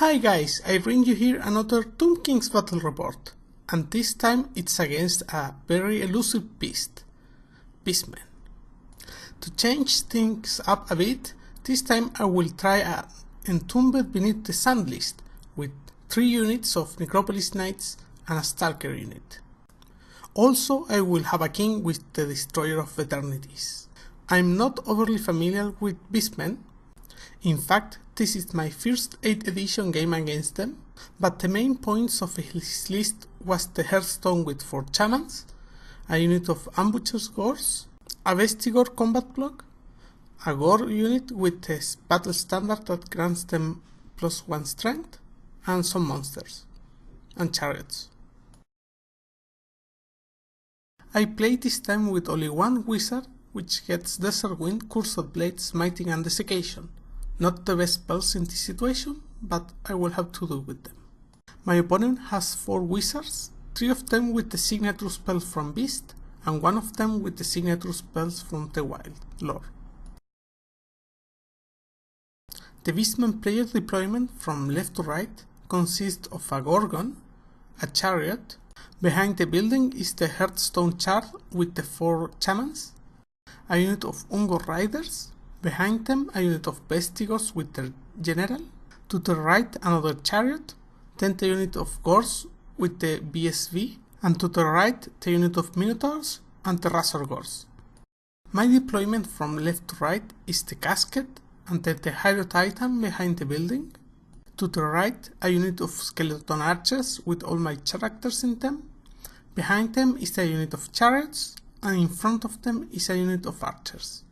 Hi guys, I bring you here another Tomb King's battle report, and this time it's against a very elusive beastman. To change things up a bit, this time I will try a Entombed beneath the sand list with 3 units of Necropolis Knights and a Stalker unit. Also, I will have a king with the Destroyer of Eternities. I'm not overly familiar with beastmen. In fact, this is my first 8th edition game against them, but the main points of his list was the Hearthstone with 4 Chamans, a unit of Ambusher's Gores, a Vestigore combat block, a Gore unit with a battle standard that grants them +1 strength, and some monsters, and chariots. I played this time with only 1 wizard, which gets Desert Wind, Cursed Blade, Smiting and Desiccation. Not the best spells in this situation, but I will have to do with them. My opponent has 4 wizards, 3 of them with the signature spells from Beast, and 1 of them with the signature spells from the Wild lore. The Beastman player deployment from left to right consists of a Gorgon, a Chariot, behind the building is the Hearthstone Chart with the 4 Chamans, a unit of Ungor Riders, behind them a unit of Vestigores with their General, to the right another Chariot, then the unit of Gores with the BSV, and to the right the unit of Minotaurs and the Razor Gores. My deployment from left to right is the Casket, and then the Hydro Titan behind the building. To the right a unit of Skeleton Archers with all my characters in them. Behind them is a unit of Chariots, and in front of them is a unit of Archers.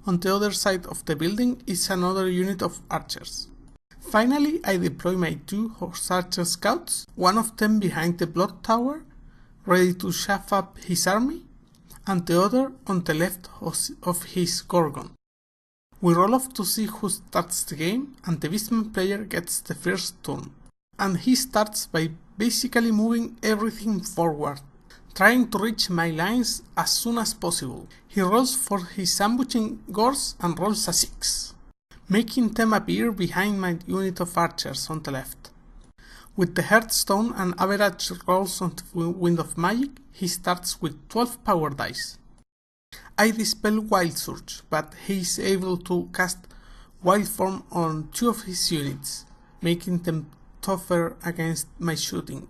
On the other side of the building is another unit of Archers. Finally, I deploy my 2 Horse Archer Scouts, one of them behind the Blood Tower, ready to shove up his army, and the other on the left of his Gorgon. We roll off to see who starts the game, and the Beastman player gets the first turn. And he starts by basically moving everything forward, trying to reach my lines as soon as possible. He rolls for his ambushing Gores and rolls a 6, making them appear behind my unit of Archers on the left. With the Hearthstone and average rolls on the Wind of Magic, he starts with 12 power dice. I dispel Wild Surge, but he is able to cast Wild Form on 2 of his units, making them tougher against my shooting.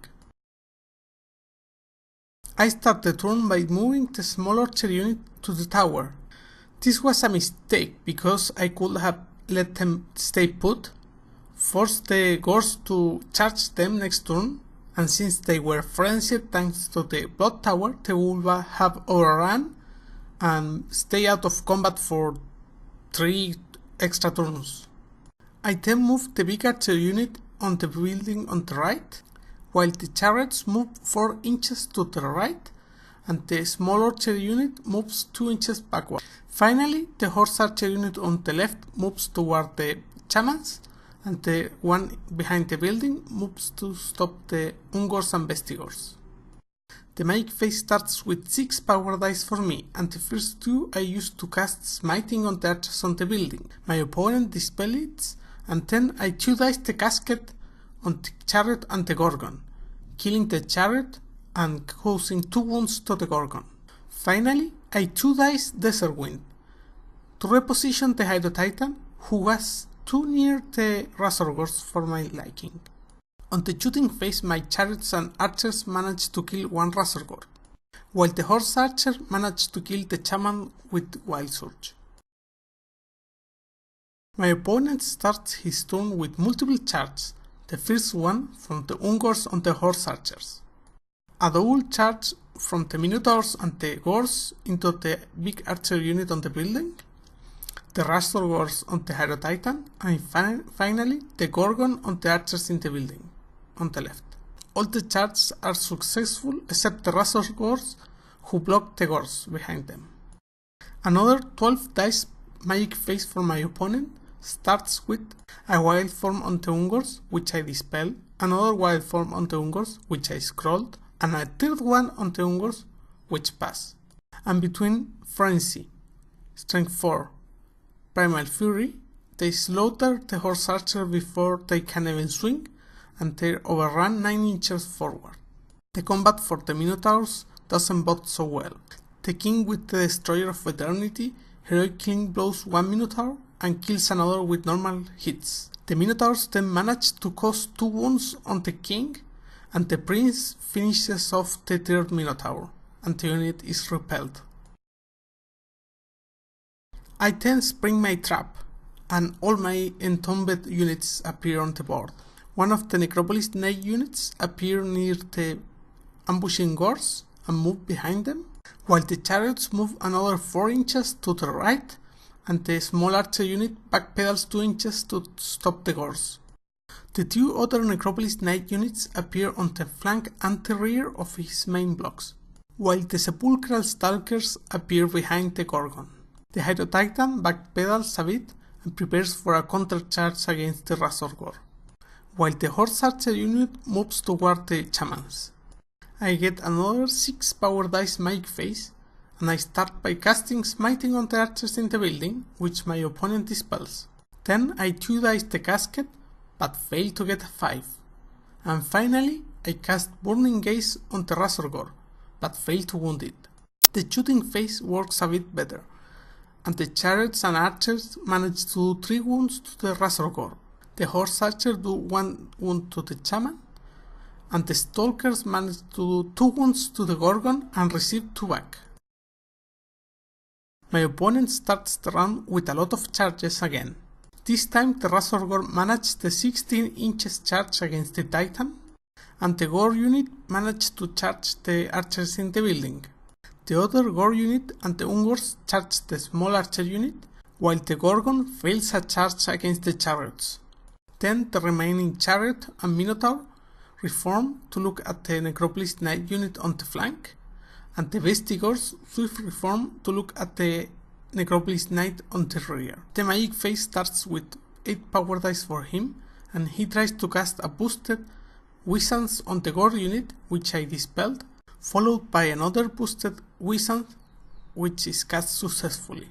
I start the turn by moving the small archer unit to the tower. This was a mistake because I could have let them stay put, forced the Gores to charge them next turn, and since they were frenzied thanks to the Blood Tower, they would have overrun and stay out of combat for 3 extra turns. I then moved the big archer unit on the building on the right, while the chariots move 4 inches to the right, and the small archer unit moves 2 inches backward. Finally, the horse archer unit on the left moves toward the Chamans, and the one behind the building moves to stop the Ungors and Vestigores. The magic phase starts with 6 power dice for me, and the first 2 I used to cast Smiting on the archers on the building. My opponent dispels it, and then I 2 dice the Casket on the Chariot and the Gorgon, killing the Chariot and causing 2 wounds to the Gorgon. Finally, I 2 dice Desert Wind to reposition the Hydro Titan, who was too near the Razor Gores for my liking. On the shooting phase, my Chariots and Archers managed to kill 1 Razor Gore, while the Horse Archer managed to kill the Chaman with Wild Surge. My opponent starts his turn with multiple charges, the first one from the Ungors on the Horse Archers, a double charge from the Minotaurs and the Gores into the big archer unit on the building, the Razor Gores on the Hydro Titan, and finally the Gorgon on the Archers in the building on the left. All the charges are successful except the Razor Gores, who block the Gores behind them. Another 12 dice magic phase for my opponent starts with a Wild Form on the Ungors, which I dispel, another Wild Form on the Ungors, which I scrolled, and a third one on the Ungors, which pass. And between Frenzy, Strength 4, Primal Fury, they slaughter the horse archer before they can even swing, and they overrun 9 inches forward. The combat for the Minotaurs doesn't bode so well. The king with the Destroyer of Eternity heroically blows one Minotaur and kills another with normal hits. The Minotaurs then manage to cause 2 wounds on the king, and the prince finishes off the 3rd Minotaur, and the unit is repelled. I then spring my trap, and all my Entombed units appear on the board. One of the Necropolis Knight units appear near the ambushing Gors and move behind them, while the chariots move another 4 inches to the right, and the small archer unit backpedals 2 inches to stop the Gors. The 2 other Necropolis Knight units appear on the flank and the rear of his main blocks, while the Sepulchral Stalkers appear behind the Gorgon. The Hydro Titan backpedals a bit and prepares for a countercharge against the Razorgor, while the Horse Archer unit moves toward the Shamans. I get another 6 power dice magic phase, and I start by casting Smiting on the archers in the building, which my opponent dispels. Then I 2 dice the casket, but fail to get a 5. And finally, I cast Burning Gaze on the Razorgor, but fail to wound it. The shooting phase works a bit better, and the chariots and archers manage to do 3 wounds to the Razorgor. The horse archer do 1 wound to the shaman, and the stalkers manage to do 2 wounds to the Gorgon and receive 2 back. My opponent starts the round with a lot of charges again. This time the Razorgor managed the 16 inches charge against the Titan, and the Gore unit managed to charge the archers in the building. The other Gore unit and the Ungors charge the small archer unit, while the Gorgon fails a charge against the chariots. Then the remaining chariot and Minotaur reform to look at the Necropolis Knight unit on the flank, and the Vestigors swift reform to look at the Necropolis Knight on the rear. The magic phase starts with 8 power dice for him, and he tries to cast a boosted Wisance on the Gore unit, which I dispelled, followed by another boosted Wisance, which is cast successfully.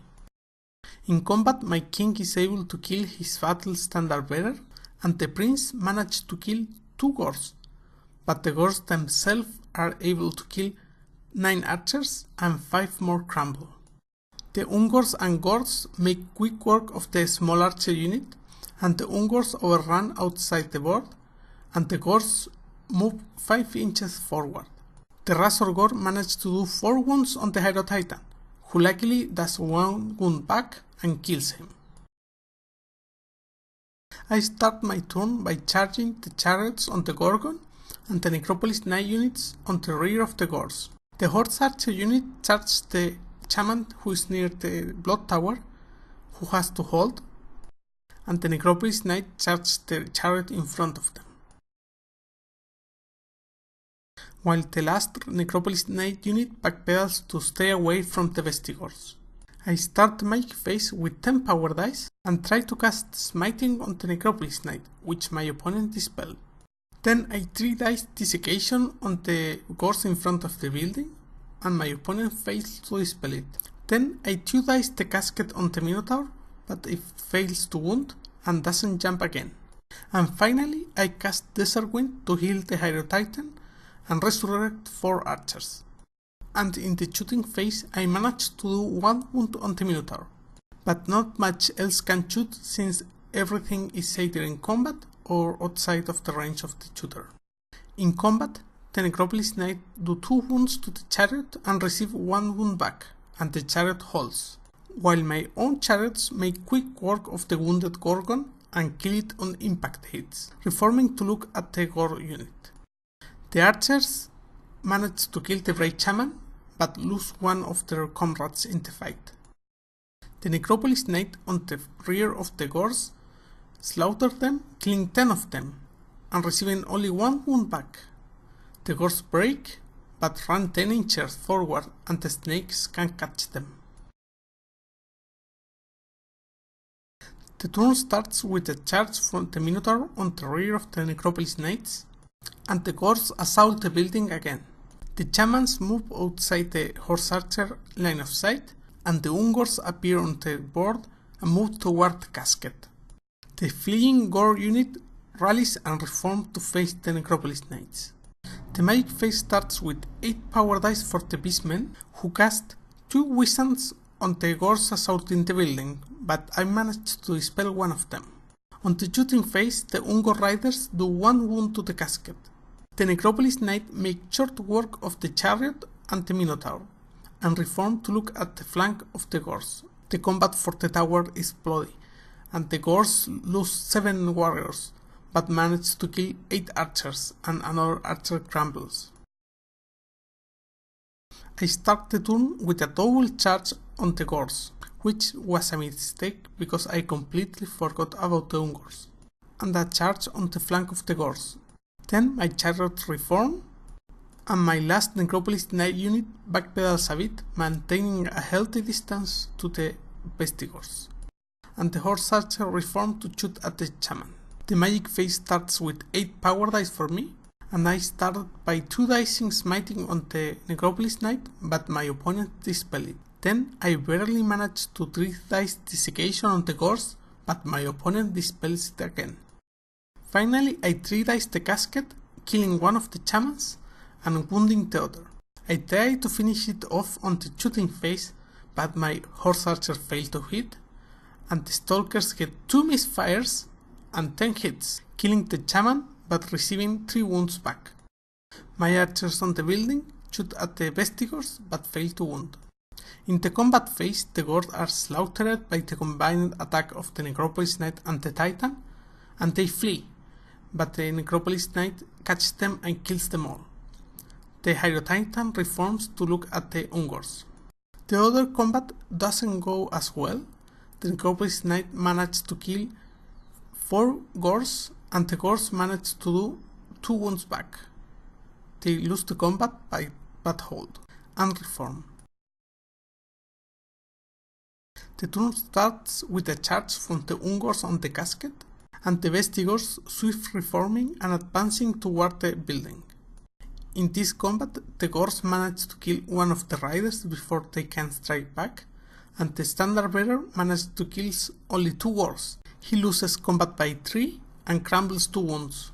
In combat, my king is able to kill his battle standard bearer, and the prince managed to kill 2 Gors, but the Gors themselves are able to kill 9 archers and 5 more crumble. The Ungors and Gors make quick work of the small archer unit, and the Ungors overrun outside the board, and the Gors move 5 inches forward. The Razorgor managed to do 4 wounds on the Hydro Titan, who luckily does 1 wound back and kills him. I start my turn by charging the chariots on the Gorgon and the Necropolis Knight units on the rear of the Gors. The Horse Archer unit charges the shaman who is near the Blood Tower, who has to hold, and the Necropolis Knight charges the chariot in front of them. While the last Necropolis Knight unit backpedals to stay away from the Vestigors. I start the magic phase with 10 power dice and try to cast Smiting on the Necropolis Knight, which my opponent dispelled. Then I 3 dice Desiccation on the Gors in front of the building, and my opponent fails to dispel it. Then I 2 dice the casket on the Minotaur, but it fails to wound and doesn't jump again. And finally I cast Desert Wind to heal the Hydro Titan and resurrect 4 archers. And in the shooting phase I managed to do 1 wound on the Minotaur, but not much else can shoot since everything is either in combat or outside of the range of the shooter. In combat, the Necropolis Knight do 2 wounds to the chariot and receive 1 wound back, and the chariot holds, while my own chariots make quick work of the wounded Gorgon and kill it on impact hits, reforming to look at the Gore unit. The archers manage to kill the Brave Shaman, but lose one of their comrades in the fight. The Necropolis Knight on the rear of the Gors slaughter them, killing 10 of them, and receiving only 1 wound back. The Gors break, but run 10 inches forward and the snakes can catch them. The turn starts with a charge from the Minotaur on the rear of the Necropolis Knights, and the Gors assault the building again. The Shamans move outside the Horse Archer line of sight, and the Ungors appear on the board and move toward the casket. The fleeing Gore unit rallies and reforms to face the Necropolis Knights. The magic phase starts with 8 power dice for the Beastmen, who cast 2 wizards on the Gores assault in the building, but I managed to dispel one of them. On the shooting phase, the Ungor Riders do 1 wound to the casket. The Necropolis Knight make short work of the Chariot and the Minotaur, and reform to look at the flank of the Gores. The combat for the tower is bloody, and the Gores lose 7 warriors, but manage to kill 8 archers, and another archer crumbles. I start the turn with a double charge on the Gores, which was a mistake because I completely forgot about the Ungors, and a charge on the flank of the Gores. Then my Chariot reform, and my last Necropolis Knight unit backpedals a bit, maintaining a healthy distance to the Vestigors, and the Horse Archer reform to shoot at the Shaman. The magic phase starts with 8 power dice for me, and I started by 2 dicing smiting on the Necropolis Knight, but my opponent dispelled it. Then I barely managed to 3 dice desiccation on the Gores, but my opponent dispels it again. Finally, I 3 dice the casket, killing one of the Shamans and wounding the other. I try to finish it off on the shooting phase, but my Horse Archer failed to hit, and the Stalkers get 2 misfires and 10 hits, killing the Shaman but receiving 3 wounds back. My archers on the building shoot at the Vestigors but fail to wound. In the combat phase, the Gores are slaughtered by the combined attack of the Necropolis Knight and the Titan, and they flee, but the Necropolis Knight catches them and kills them all. The Hydro Titan reforms to look at the Ungors. The other combat doesn't go as well. The Necropolis Knight managed to kill 4 Gores, and the Gores managed to do 2 wounds back. They lose the combat but hold, and reform. The turn starts with a charge from the Ungors on the casket, and the Vestigors swift reforming and advancing toward the building. In this combat, the Gores manage to kill one of the riders before they can strike back, and the Standard Bearer manages to kill only 2 Gores. He loses combat by 3 and crumbles 2 wounds.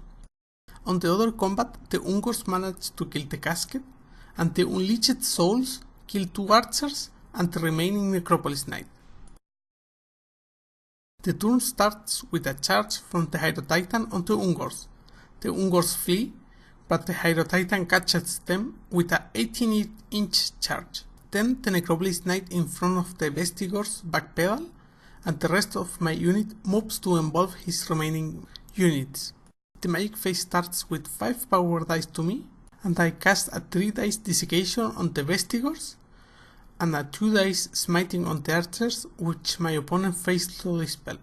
On the other combat, the Ungors manage to kill the casket, and the Unleashed Souls kill 2 archers and the remaining Necropolis Knight. The turn starts with a charge from the Hydro Titan on the Ungors. The Ungors flee, but the Hydro Titan catches them with a 18-inch charge. Then the Necropolis Knight in front of the Vestigors backpedal, and the rest of my unit moves to involve his remaining units. The magic phase starts with 5 power dice to me, and I cast a 3 dice desiccation on the Vestigors, and a 2 dice smiting on the archers, which my opponent fails to dispel.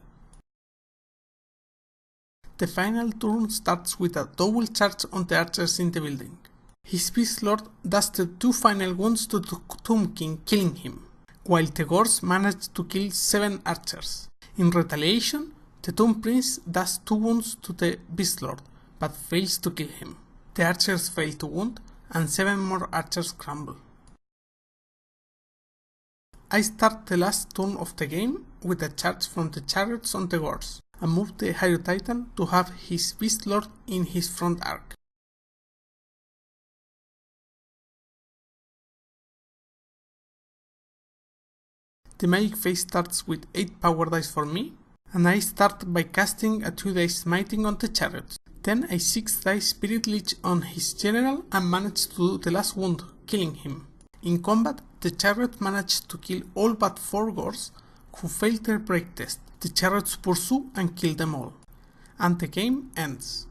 The final turn starts with a double charge on the archers in the building. His Beast Lord does the 2 final wounds to the Tomb King, killing him, while the Gores manage to kill 7 archers. In retaliation, the Tomb Prince does 2 wounds to the Beast Lord, but fails to kill him. The archers fail to wound, and 7 more archers crumble. I start the last turn of the game with a charge from the chariots on the Gores, and move the Hydro Titan to have his Beast Lord in his front arc. The magic phase starts with 8 power dice for me, and I start by casting a 2 dice smiting on the chariots. Then a 6 dice Spirit Leech on his general and manage to do the last wound, killing him. In combat, the chariot managed to kill all but 4 Gores who failed their break test. The chariots pursue and kill them all, and the game ends.